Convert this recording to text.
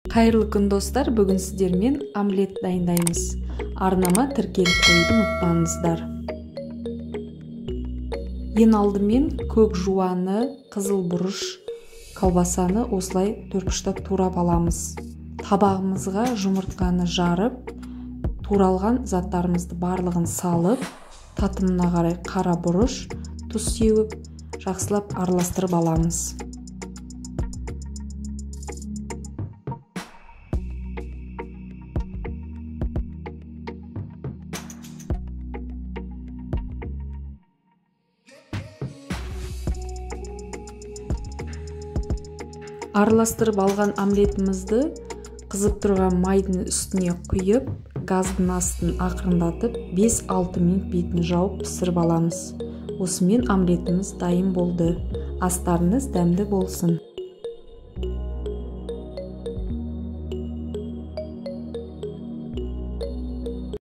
Қайырлы күн достар, бүгін сіздермен омлет дайындаймыз. Арнама тіркеліп қоюды ұмытпаңыздар. Ең алдымен көк жуаны, қызыл бұрыш, колбасаны осылай төртбұрыштап турап аламыз. Табағымызға жұмыртқаны жарып, туралған заттарымызды барлығын салып, татымына қарай қара бұрыш, тұз сеуіп, жақсылап араластырып аламыз. Араластырып алған омлетімізді қызып тұрған майдың үстіне құйып, газдың астын ақырындатып 5-6 минут бетін жауып пісіріп аламыз. Осымен омлетіміз дайын болды. Астарыңыз дәмді болсын.